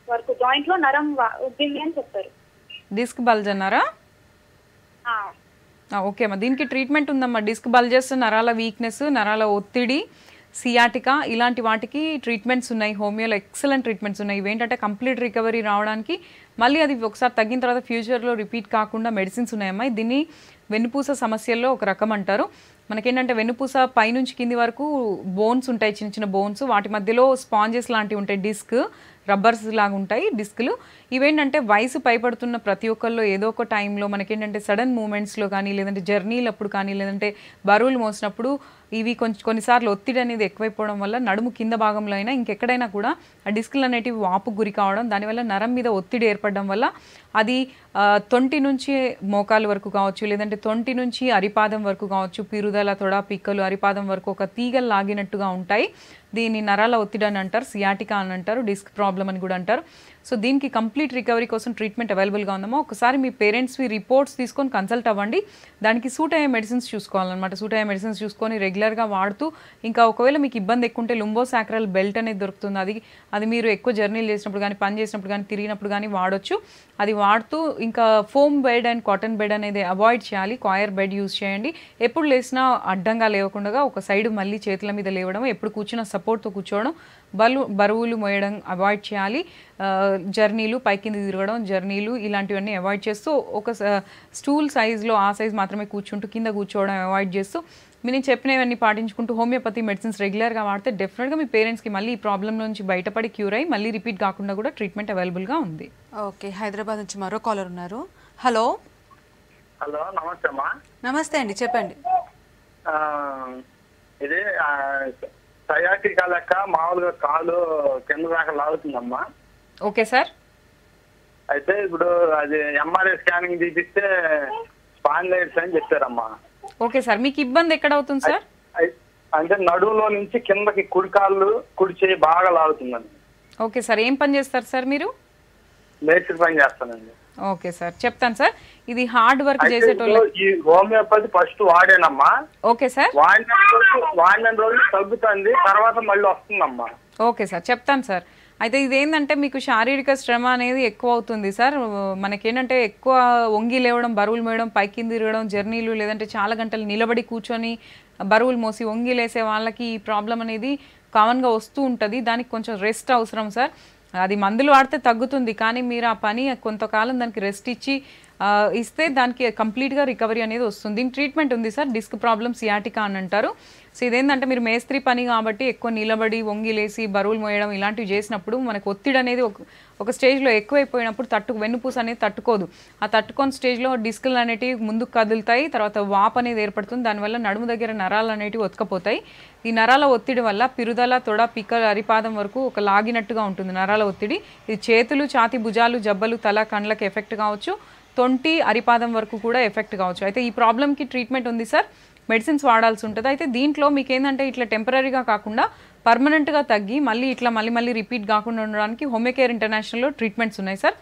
వరకు జాయింట్ లో నరం ఉబ్బింది అని చెప్పారు. డిస్క్ బల్జ్ అన్నారా? ఓకే అమ్మా, దీనికి ట్రీట్మెంట్ ఉందమ్మా. డిస్క్ బల్జెస్, నరాల వీక్నెస్, నరాల ఒత్తిడి, సియాటికా, ఇలాంటి వాటికి ట్రీట్మెంట్స్ ఉన్నాయి. హోమియోలో ఎక్సలెంట్ ట్రీట్మెంట్స్ ఉన్నాయి. ఇవేంటంటే కంప్లీట్ రికవరీ రావడానికి, మళ్ళీ అది ఒకసారి తగ్గిన తర్వాత ఫ్యూచర్లో రిపీట్ కాకుండా మెడిసిన్స్ ఉన్నాయమ్మా. దీన్ని వెన్నుపూస సమస్యల్లో ఒక రకం అంటారు. మనకేంటంటే వెన్నుపూస పైనుంచి కింది వరకు బోన్స్ ఉంటాయి, చిన్న చిన్న బోన్స్. వాటి మధ్యలో స్పాంజెస్ లాంటివి ఉంటాయి, డిస్క్ రబ్బర్స్ లాగా ఉంటాయి డిస్కులు. ఇవేంటంటే వయసు పైపడుతున్న ప్రతి ఒక్కళ్ళు ఏదో ఒక టైంలో మనకేంటంటే సడన్ మూమెంట్స్లో కానీ, లేదంటే జర్నీలప్పుడు కానీ, లేదంటే బరువులు మోసినప్పుడు ఇవి కొన్నిసార్లు ఒత్తిడి అనేది ఎక్కువైపోవడం వల్ల నడుము కింద భాగంలో అయినా ఇంకెక్కడైనా కూడా ఆ డిస్కులు అనేటివి వాపుకు గురి కావడం, దానివల్ల నరం మీద ఒత్తిడి ఏర్పడడం వల్ల అది తొంటి నుంచి మోకాలు వరకు కావచ్చు, లేదంటే తొంటి నుంచి అరిపాదం వరకు కావచ్చు, పిరుదల, తొడ, పిక్కలు, అరిపాదం వరకు ఒక తీగలు లాగినట్టుగా ఉంటాయి. దీన్ని నరాల ఒత్తిడి అని అంటారు, సియాటికా అని అంటారు, డిస్క్ ప్రాబ్లం అని కూడా అంటారు. సో దీనికి కంప్లీట్ రికవరీ కోసం ట్రీట్మెంట్ అవైలబుల్గా ఉందమ్మా. ఒకసారి మీ పేరెంట్స్వి రిపోర్ట్స్ తీసుకొని కన్సల్ట్ అవ్వండి. దానికి సూట్ అయ్యే మెడిసిన్స్ చూసుకోవాలన్నమాట. సూట్ అయ్యే మెడిసిన్స్ చూసుకొని రెగ్యులర్గా వాడుతూ, ఇంకా ఒకవేళ మీకు ఇబ్బంది ఎక్కువ ఉంటే లుంబోసాక్రల్ బెల్ట్ అనేది దొరుకుతుంది. అది మీరు ఎక్కువ జర్నీలు చేసినప్పుడు కానీ, పని చేసినప్పుడు కానీ, తిరిగినప్పుడు కానీ వాడొచ్చు. అది వాడుతూ ఇంకా foam bed and cotton bed అనేది అవాయిడ్ చేయాలి. కాయర్ బెడ్ యూజ్ చేయండి. ఎప్పుడు లేసినా అడ్డంగా లేవకుండా ఒక సైడ్ మళ్ళీ చేతుల మీద లేవడం, ఎప్పుడు కూర్చున్న సపోర్ట్తో కూర్చోవడం, బరువులు మోయడం అవాయిడ్ చేయాలి. జర్నీలు, పైకింది తిరగడం, జర్నీలు ఇలాంటివన్నీ అవాయిడ్ చేస్తూ, ఒక స్టూల్ సైజ్లో ఆ సైజ్ మాత్రమే కూర్చుంటూ కింద కూర్చోవడం అవాయిడ్ చేస్తూ, నేను చెప్పినవన్నీ పాటించుకుంటూ హోమియోపతి మెడిసిన్స్ రెగ్యులర్గా వాడితే డెఫినెట్గా మీ పేరెంట్స్కి మళ్ళీ ఈ ప్రాబ్లం నుంచి బయటపడి క్యూర్ అయ్యి మళ్ళీ రిపీట్ కాకుండా కూడా ట్రీట్మెంట్ అవైలబుల్గా ఉంది. ఓకే, హైదరాబాద్ నుంచి మరో కాలర్ ఉన్నారు. హలో. నమస్తే అమ్మా. నమస్తే అండి, చెప్పండి. ఇది సయాటికా లెక్క మామూలుగా కాలు కింద దాకా లాగుతుందమ్మా. Okay sir. అయితే ఇప్పుడు అది ఎంఆర్ఐ స్కానింగ్ తీపిస్తే స్పాండిలైటిస్ అని చెప్పారమ్మా. ఓకే సార్, మీకు ఇబ్బంది ఎక్కడ అవుతుంది సార్? అంటే నడువులో నుంచి కిందకి కుడి కాళ్ళు, కుడి చేయి బాగా లాగుతుందండి. ఓకే సార్, ఏం పని చేస్తారు సార్ మీరు? మేస్త్రి పని చేస్తానండి. ఓకే సార్, చెప్తాను సార్. ఇది హార్డ్ వర్క్ చేసేటోళ్ళు. ఈ హోమియోపతి ఫస్ట్ వాడేనమ్మా. Okay sir. వాడిన రోజు తగ్గుతుంది, తర్వాత మళ్ళీ వస్తుందమ్మా. ఓకే సార్, చెప్తాను సార్. అయితే ఇదేంటంటే మీకు శారీరక శ్రమ అనేది ఎక్కువ అవుతుంది సార్. మనకేంటంటే ఎక్కువ వంగి లేవడం, బరువులు మోయడం, పైకి తిరగడం, జర్నీలు, లేదంటే చాలా గంటలు నిలబడి కూర్చొని బరువులు మోసి వంగి లేసే వాళ్ళకి ఈ ప్రాబ్లం అనేది కామన్గా వస్తూ ఉంటుంది. దానికి కొంచెం రెస్ట్ అవసరం సార్. అది మందులు వాడితే తగ్గుతుంది, కానీ మీరు ఆ పని కొంతకాలం దానికి రెస్ట్ ఇస్తే దానికి కంప్లీట్గా రికవరీ అనేది వస్తుంది. దీనికి ట్రీట్మెంట్ ఉంది సార్. డిస్క్ ప్రాబ్లమ్ సియాటికా అని అంటారు. సో ఇదేంటంటే మీరు మేస్త్రి పని కాబట్టి ఎక్కువ నిలబడి వంగి లేసి బరువులు మోయడం ఇలాంటివి చేసినప్పుడు మనకు ఒత్తిడి అనేది ఒక స్టేజ్లో ఎక్కువైపోయినప్పుడు వెన్నుపూస అనేది తట్టుకోదు. ఆ తట్టుకొని స్టేజ్లో డిస్కులు అనేటివి ముందుకు కదులుతాయి, తర్వాత వాప్ అనేది ఏర్పడుతుంది. దానివల్ల నడుము దగ్గర నరాలు అనేటివి ఒత్తుకపోతాయి. ఈ నరాల ఒత్తిడి వల్ల పిరుదల, తొడ, పిక్కల, అరిపాదం వరకు ఒక లాగినట్టుగా ఉంటుంది నరాల ఒత్తిడి. ఇది చేతులు, ఛాతీ, భుజాలు, జబ్బలు, తల, కండ్లకు ఎఫెక్ట్ కావచ్చు. తొంటి, అరిపాదం వరకు కూడా ఎఫెక్ట్ కావచ్చు. అయితే ఈ ప్రాబ్లంకి ట్రీట్మెంట్ ఉంది సార్. మెడిసిన్స్ వాడాల్సి ఉంటుంది. అయితే దీంట్లో మీకు ఏంటంటే ఇట్లా టెంపరీగా కాకుండా పర్మనెంట్గా తగ్గి మళ్ళీ రిపీట్ కాకుండా ఉండడానికి హోమియోకేర్ ఇంటర్నేషనల్లో ట్రీట్మెంట్స్ ఉన్నాయి సార్.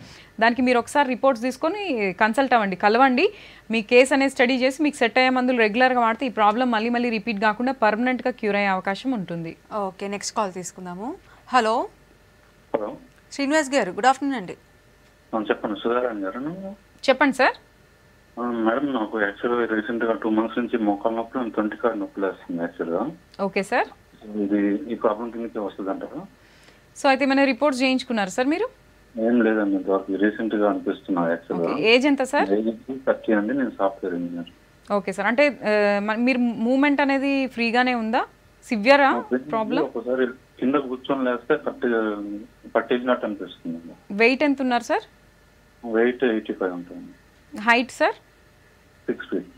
దానికి మీరు ఒకసారి రిపోర్ట్స్ తీసుకొని కన్సల్ట్ అవ్వండి, కలవండి. మీ కేసు అనేది స్టడీ చేసి మీకు సెట్ అయ్యే మందులు రెగ్యులర్గా వాడితే ఈ ప్రాబ్లం మళ్ళీ రిపీట్ కాకుండా పర్మనెంట్గా క్యూర్ అయ్యే అవకాశం ఉంటుంది. ఓకే, నెక్స్ట్ కాల్ తీసుకుందాము. హలో. హలో శ్రీనివాస్ గారు, గుడ్ ఆఫ్టర్నూన్ అండి. చెప్పండి సుధారాణి గారు. చెప్పండి సార్. మేడం, నాకు యాక్చువల్గా రీసెంట్గా 2 months నుంచి మోకాలు నొప్పులు, 20 కాళ్ళు నొప్పులు వస్తుంది యాక్చువల్గా. Okay sir. ఇది ఈ ప్రాబ్లం కిందకి వస్తుంది అంటారా? సో అయితే మన రిపోర్ట్స్ చేయించుకున్నారు సార్ మీరు? ఏం లేదండి, ఇంతవరకు రీసెంట్గా అనిపిస్తున్నా యాక్చువల్గా. ఏజ్ ఎంత సార్? 30 అండి. నేను సాఫ్ట్వేర్ ఇంజనీర్. ఓకే సార్, అంటే మీరు మూమెంట్ అనేది ఫ్రీగానే ఉందా? సివియరా ప్రాబ్లం? ఒకసారి కింద కూర్చొని లేస్తే పట్టేసినట్టు అనిపిస్తుంది. వెయిట్ ఎంత ఉన్నారు సార్? వెయిట్ 85 ఉంటుంది. Height sir? 6 feet.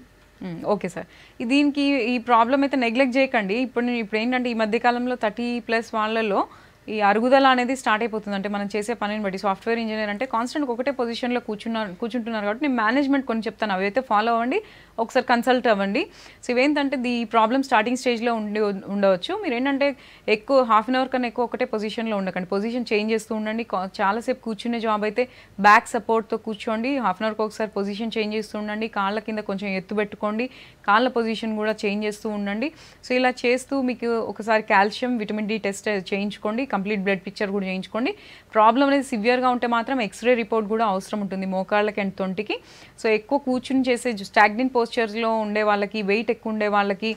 Okay sir. దీనికి ఈ ప్రాబ్లం అయితే నెగ్లెక్ట్ చేయకండి. ఇప్పుడు ఏంటంటే ఈ మధ్య కాలంలో 30+ వాళ్ళలో ఈ అరుగుదల అనేది స్టార్ట్ అయిపోతుంది. అంటే మనం చేసే పనిని బట్టి సాఫ్ట్వేర్ ఇంజనీర్ అంటే కాన్స్టెంట్ ఒకటే పొజిషన్లో కూర్చుంటున్నారు కాబట్టి నేను మేనేజ్మెంట్ కొన్ని చెప్తాను, అవి అయితే ఫాలో అవ్వండి, ఒకసారి కన్సల్ట్ అవ్వండి. సో ఇవేంటంటే ఈ ప్రాబ్లమ్ స్టార్టింగ్ స్టేజ్లో ఉండవచ్చు. మీరు ఏంటంటే ఎక్కువ హాఫ్ అన్ అవర్ కన్నా ఎక్కువ ఒకటే పొజిషన్లో ఉండకండి, పొజిషన్ చేంజ్ చేస్తూ ఉండండి. చాలాసేపు కూర్చునే జాబ్ అయితే బ్యాక్ సపోర్ట్తో కూర్చోండి, హాఫ్ అన్ అవర్కి ఒకసారి పొజిషన్ చేంజ్ చేస్తూ ఉండండి. కాళ్ళ కింద కొంచెం ఎత్తు పెట్టుకోండి, కాళ్ళ పొజిషన్ కూడా చేంజ్ చేస్తూ ఉండండి. సో ఇలా చేస్తూ మీకు ఒకసారి కాల్షియం విటమిన్ డి టెస్ట్ చేయించుకోండి, కంప్లీట్ బ్లడ్ పిక్చర్ కూడా చేయించుకోండి. ప్రాబ్లం అనేది సివియర్గా ఉంటే మాత్రం ఎక్స్రే రిపోర్ట్ కూడా అవసరం ఉంటుంది మోకాళ్ళకి అండ్ తొంటికి. సో ఎక్కువ కూర్చుని చేసే స్టాగ్నెంట్ పోస్చర్స్లో ఉండే వాళ్ళకి, వెయిట్ ఎక్కువ ఉండే వాళ్ళకి,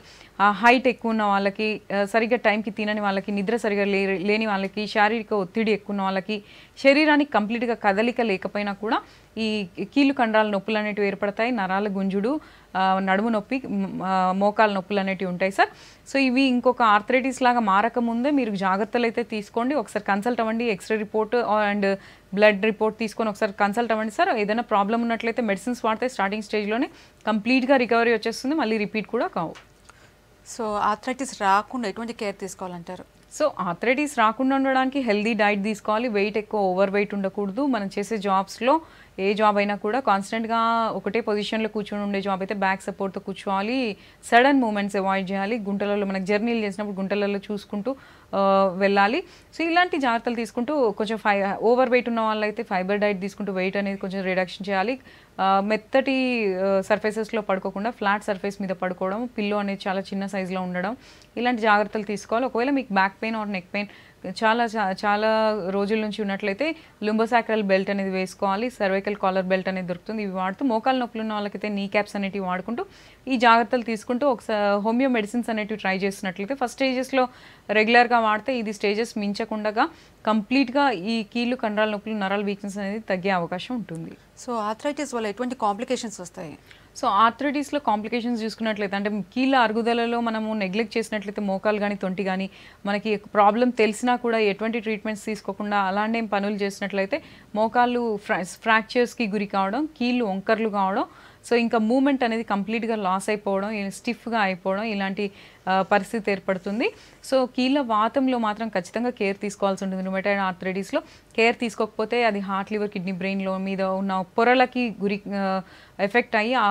హైట్ ఎక్కువ ఉన్న వాళ్ళకి, సరిగ్గా టైంకి తినని వాళ్ళకి, నిద్ర సరిగ్గా లేని వాళ్ళకి, శారీరక ఒత్తిడి ఎక్కువ ఉన్న వాళ్ళకి, శరీరానికి కంప్లీట్గా కదలిక లేకపోయినా కూడా ఈ కీళ్ళు కండరాల నొప్పులు అనేటివి ఏర్పడతాయి. నరాల గుంజుడు, నడుము నొప్పి, మోకాల నొప్పులు అనేటివి ఉంటాయి సార్. సో ఇవి ఇంకొక ఆర్థరైటిస్ లాగా మారకముందే మీరు జాగ్రత్తలు అయితే తీసుకోండి. ఒకసారి కన్సల్ట్ అవ్వండి, X-ray report and blood report తీసుకొని ఒకసారి కన్సల్ట్ అవ్వండి సార్. ఏదైనా ప్రాబ్లం ఉన్నట్లయితే మెడిసిన్స్ వాడితే స్టార్టింగ్ స్టేజ్లోనే కంప్లీట్గా రికవరీ వచ్చేస్తుంది, మళ్ళీ రిపీట్ కూడా కావు. సో ఆర్థరైటిస్ రాకుండా ఎటువంటి కేర్ తీసుకోవాలంటారు? సో ఆర్థరైటిస్ రాకుండా ఉండడానికి హెల్దీ డైట్ తీసుకోవాలి, వెయిట్ ఎక్కువ ఓవర్ వెయిట్ ఉండకూడదు. మనం చేసే జాబ్స్లో ఏ జాబ్ అయినా కూడా కాన్స్టెంట్గా ఒకటే పొజిషన్లో కూర్చొని ఉండే జాబ్ అయితే బ్యాక్ సపోర్ట్తో కూర్చోవాలి, సడన్ మూమెంట్స్ అవాయిడ్ చేయాలి, గుంటలలో మనకు జర్నీలు చేసినప్పుడు గుంటలలో చూసుకుంటూ వెళ్ళాలి. సో ఇలాంటి జాగ్రత్తలు తీసుకుంటూ కొంచెం ఓవర్ వెయిట్ ఉన్న వాళ్ళైతే ఫైబర్ డైట్ తీసుకుంటూ వెయిట్ అనేది కొంచెం రిడక్షన్ చేయాలి. మెత్తటి సర్ఫేసెస్లో పడుకోకుండా ఫ్లాట్ సర్ఫేస్ మీద పడుకోవడం, పిల్లో అనేది చాలా చిన్న సైజులో ఉండడం, ఇలాంటి జాగ్రత్తలు తీసుకోవాలి. ఒకవేళ మీకు back pain or neck pain చాలా రోజుల నుంచి ఉన్నట్లయితే లుంబోసాక్రల్ బెల్ట్ అనేది వేసుకోవాలి, సర్వైకల్ కాలర్ బెల్ట్ అనేది దొరుకుతుంది, ఇవి వాడుతూ మోకాల నొప్పులు ఉన్న వాళ్ళకైతే నీ క్యాప్స్ అనేటివి వాడుకుంటూ ఈ జాగ్రత్తలు తీసుకుంటూ ఒకసారి హోమియో మెడిసిన్స్ అనేటివి ట్రై చేస్తున్నట్లయితే ఫస్ట్ స్టేజెస్లో రెగ్యులర్గా వాడితే ఇది స్టేజెస్ మించకుండా కంప్లీట్గా ఈ కీళ్ళు కండరాల నొప్పులు నరాల వీక్నెస్ అనేది తగ్గే అవకాశం ఉంటుంది. సో ఆర్థరైటిస్ వల్ల ఎటువంటి కాంప్లికేషన్స్ వస్తాయి? సో ఆర్థరైటిస్లో కాంప్లికేషన్స్ చూసుకున్నట్లయితే అంటే కీళ్ళ అరుగుదలలో మనము నెగ్లెక్ట్ చేసినట్లయితే మోకాలు కానీ తొంటి కానీ మనకి ప్రాబ్లం తెలిసినా కూడా ఎటువంటి ట్రీట్మెంట్స్ తీసుకోకుండా అలాంటి పనులు చేసినట్లయితే మోకాళ్ళు ఫ్రాక్చర్స్కి గురి కావడం, కీళ్ళు వంకర్లు కావడం, సో ఇంకా మూమెంట్ అనేది కంప్లీట్గా లాస్ అయిపోవడం, స్టిఫ్గా అయిపోవడం, ఇలాంటి పరిస్థితి ఏర్పడుతుంది. సో కీళ్ళ వాతంలో మాత్రం ఖచ్చితంగా కేర్ తీసుకోవాల్సి ఉంటుంది. రుమటాయిడ్ ఆర్థరైటిస్లో కేర్ తీసుకోకపోతే అది హార్ట్, లివర్, కిడ్నీ, బ్రెయిన్లో మీద ఉన్న పొరలకి ఎఫెక్ట్ అయ్యి ఆ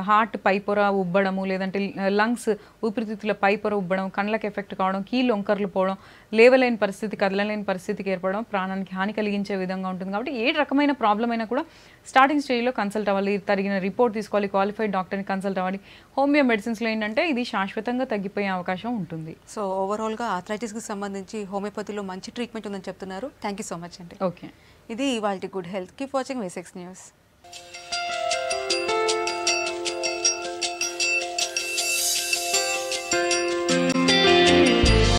హార్ట్ పై పొర ఉబ్బడము, లేదంటే లంగ్స్ ఊపిరితిత్తుల పై పొర ఉబ్బడం, కళ్ళకి ఎఫెక్ట్ కావడం, కీళ్ళు వంకర్లు పోవడం, లేవలేని పరిస్థితి, కదలలేని పరిస్థితికి ఏర్పడడం, ప్రాణానికి హాని కలిగించే విధంగా ఉంటుంది. కాబట్టి ఏ రకమైన ప్రాబ్లం అయినా కూడా స్టార్టింగ్ స్టేజ్లో కన్సల్ట్ అవ్వాలి, తగిన రిపోర్ట్ తీసుకోవాలి, క్వాలిఫైడ్ డాక్టర్ని కన్సల్ట్ అవ్వాలి. హోమియో మెడిసిన్స్లో ఏంటంటే ఇది శాశ్వతంగా తగ్గిపోయే అవకాశం ఉంటుంది. సో ఓవరాల్గా ఆర్థరైటిస్కి సంబంధించి హోమియోపతిలో మంచి ట్రీట్మెంట్ ఉందని చెప్తున్నారు. థ్యాంక్ యూ సో మచ్ అండి. ఓకే, ఇది ఇవాల్టి good health. Keep watching V6 news.